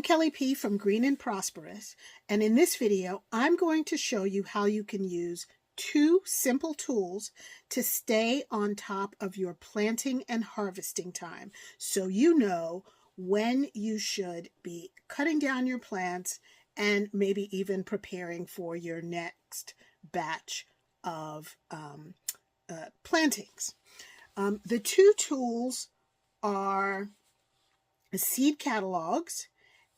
Kelly P. from Green and Prosperous, and in this video, I'm going to show you how you can use two simple tools to stay on top of your planting and harvesting time, so you know when you should be cutting down your plants and maybe even preparing for your next batch of plantings. The two tools are seed catalogs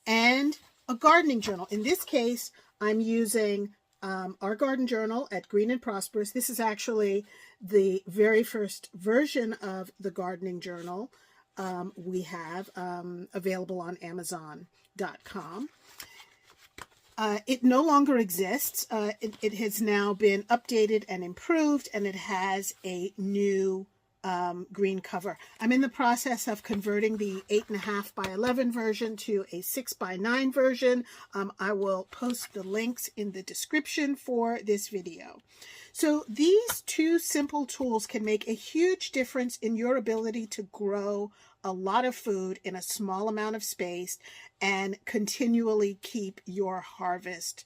and a gardening journal. In this case, I'm using our garden journal at Green and Prosperous. This is actually the very first version of the gardening journal we have available on Amazon.com. It no longer exists. It has now been updated and improved, and it has a new green cover. I'm in the process of converting the 8.5 by 11 version to a 6 by 9 version. I will post the links in the description for this video. So these two simple tools can make a huge difference in your ability to grow a lot of food in a small amount of space and continually keep your harvest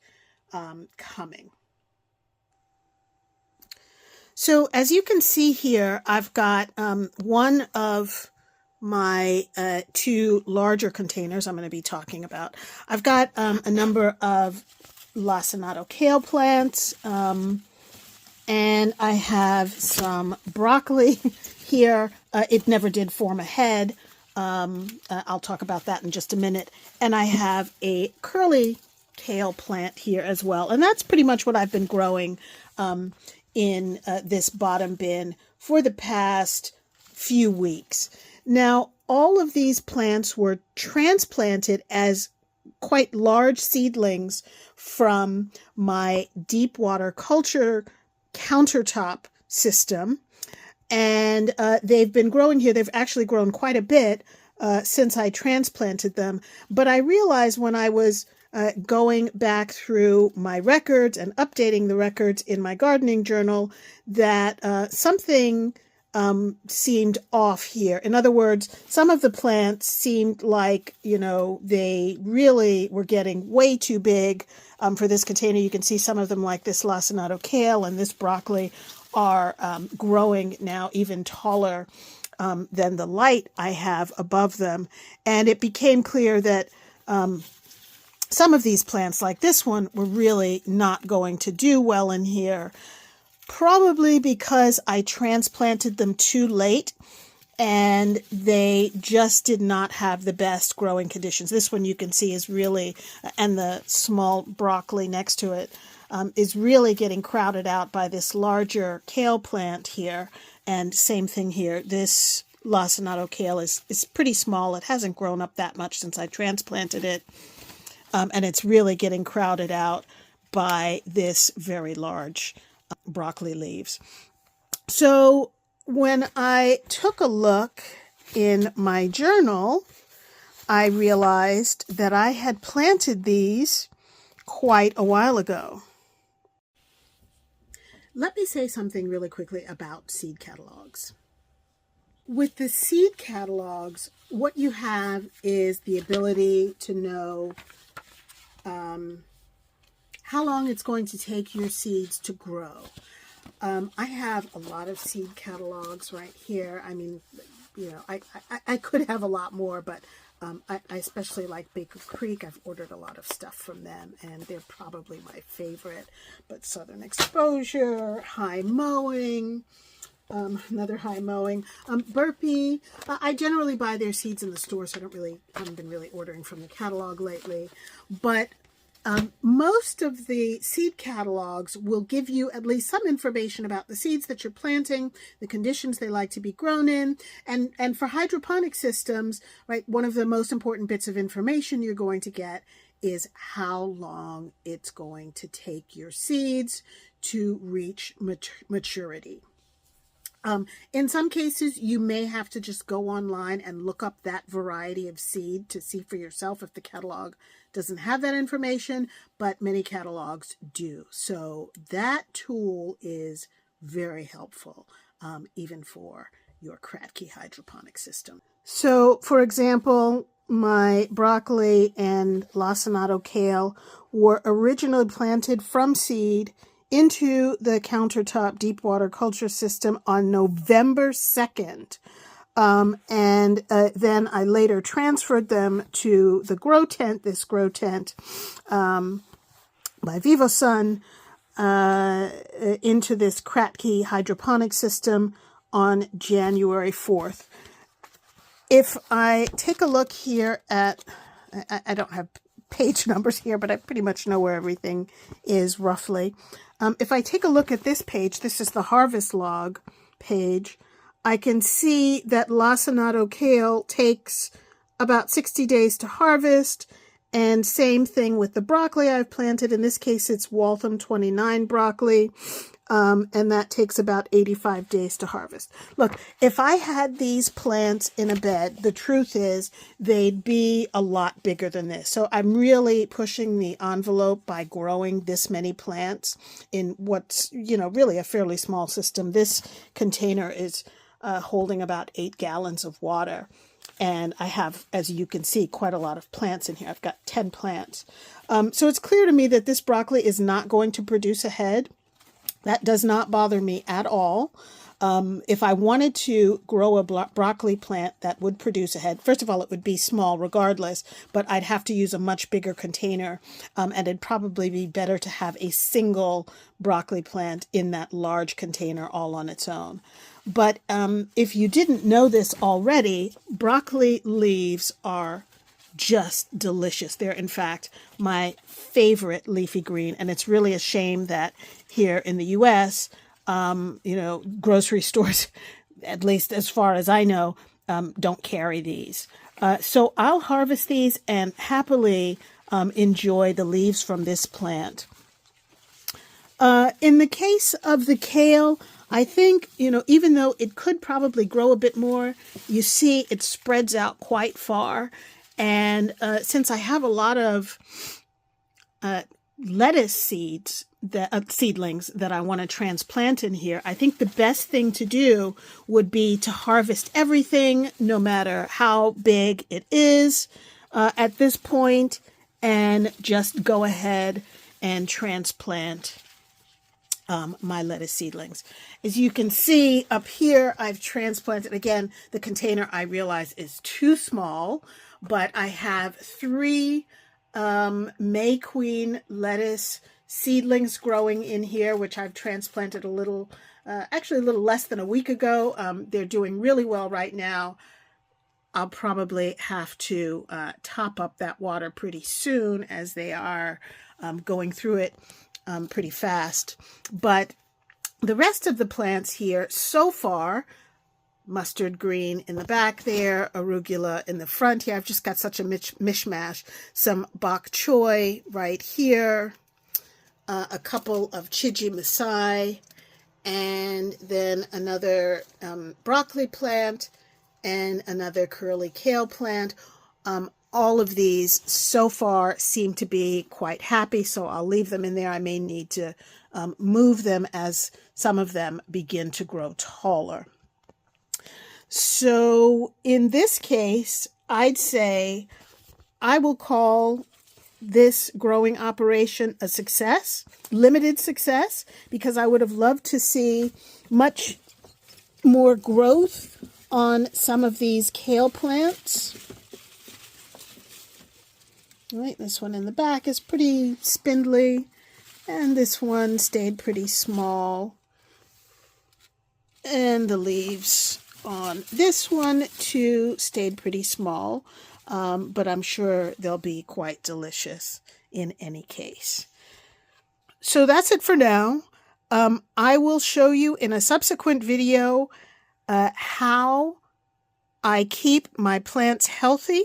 coming. So as you can see here, I've got one of my two larger containers I'm going to be talking about. I've got a number of lacinato kale plants, and I have some broccoli here. It never did form a head. I'll talk about that in just a minute. And I have a curly kale plant here as well. And that's pretty much what I've been growing in this bottom bin for the past few weeks. Now, all of these plants were transplanted as quite large seedlings from my deep water culture countertop system. And they've been growing here. They've actually grown quite a bit since I transplanted them. But I realized when I was going back through my records and updating the records in my gardening journal that something seemed off here. In other words, some of the plants seemed like, they really were getting way too big for this container. You can see some of them, like this lacinato kale and this broccoli, are growing now even taller than the light I have above them. And it became clear that some of these plants, like this one, were really not going to do well in here, probably because I transplanted them too late and they just did not have the best growing conditions. This one you can see is really, and the small broccoli next to it, is really getting crowded out by this larger kale plant here. And same thing here. This lacinato kale is pretty small. It hasn't grown up that much since I transplanted it. And it's really getting crowded out by this very large broccoli leaves. So when I took a look in my journal, I realized that I had planted these quite a while ago. Let me say something really quickly about seed catalogs. With the seed catalogs, what you have is the ability to know how long it's going to take your seeds to grow. I have a lot of seed catalogs right here. I mean, I could have a lot more, but I especially like Baker Creek. I've ordered a lot of stuff from them, and they're probably my favorite. But Southern Exposure, High Mowing, another High Mowing, Burpee. I generally buy their seeds in the store, so haven't been really ordering from the catalog lately. But most of the seed catalogs will give you at least some information about the seeds that you're planting, the conditions they like to be grown in, and for hydroponic systems, right, one of the most important bits of information you're going to get is how long it's going to take your seeds to reach maturity. In some cases, you may have to just go online and look up that variety of seed to see for yourself if the catalog doesn't have that information, but many catalogs do. So that tool is very helpful, even for your Kratky hydroponic system. So, for example, my broccoli and lacinato kale were originally planted from seed into the countertop deep water culture system on November 2nd. And then I later transferred them to the grow tent, this grow tent by Vivosun, into this Kratky hydroponic system on January 4th. If I take a look here at, I don't have page numbers here, but I pretty much know where everything is roughly. If I take a look at this page, this is the harvest log page, I can see that lacinato kale takes about 60 days to harvest, and same thing with the broccoli I've planted. In this case, it's Waltham 29 broccoli, and that takes about 85 days to harvest. Look, if I had these plants in a bed, the truth is they'd be a lot bigger than this. So I'm really pushing the envelope by growing this many plants in what's, really a fairly small system. This container is holding about 8 gallons of water. And I have, as you can see, quite a lot of plants in here. I've got 10 plants. So it's clear to me that this broccoli is not going to produce a head. That does not bother me at all. If I wanted to grow a broccoli plant that would produce a head, first of all, it would be small regardless, but I'd have to use a much bigger container, and it'd probably be better to have a single broccoli plant in that large container all on its own. But if you didn't know this already, broccoli leaves are just delicious. They're, in fact, my favorite leafy green, and it's really a shame that here in the U.S., grocery stores, at least as far as I know, don't carry these. So I'll harvest these and happily enjoy the leaves from this plant. In the case of the kale, I think, even though it could probably grow a bit more, you see it spreads out quite far. And since I have a lot of lettuce seedlings that I want to transplant in here, I think the best thing to do would be to harvest everything, no matter how big it is at this point, and just go ahead and transplant my lettuce seedlings. As you can see up here, I've transplanted, again, the container I realize is too small, but I have 3 May Queen lettuce seedlings growing in here, which I've transplanted actually a little less than a week ago. They're doing really well right now. I'll probably have to top up that water pretty soon, as they are going through it pretty fast. But the rest of the plants here so far, mustard green in the back there, arugula in the front here. I've just got such a mishmash. Some bok choy right here, a couple of chiji masai, and then another broccoli plant and another curly kale plant. All of these so far seem to be quite happy, so I'll leave them in there. I may need to move them as some of them begin to grow taller. So in this case, I'd say I will call this growing operation a success, limited success, because I would have loved to see much more growth on some of these kale plants. All right, this one in the back is pretty spindly, and this one stayed pretty small. And the leaves on this one too stayed pretty small, but I'm sure they'll be quite delicious in any case. So that's it for now. I will show you in a subsequent video how I keep my plants healthy.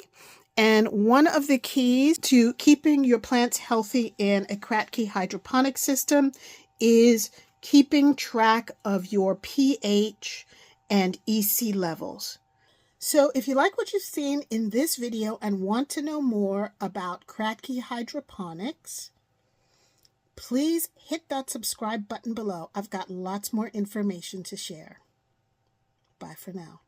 And one of the keys to keeping your plants healthy in a Kratky hydroponic system is keeping track of your pH and EC levels. So if you like what you've seen in this video and want to know more about Kratky Hydroponics, please hit that subscribe button below. I've got lots more information to share. Bye for now.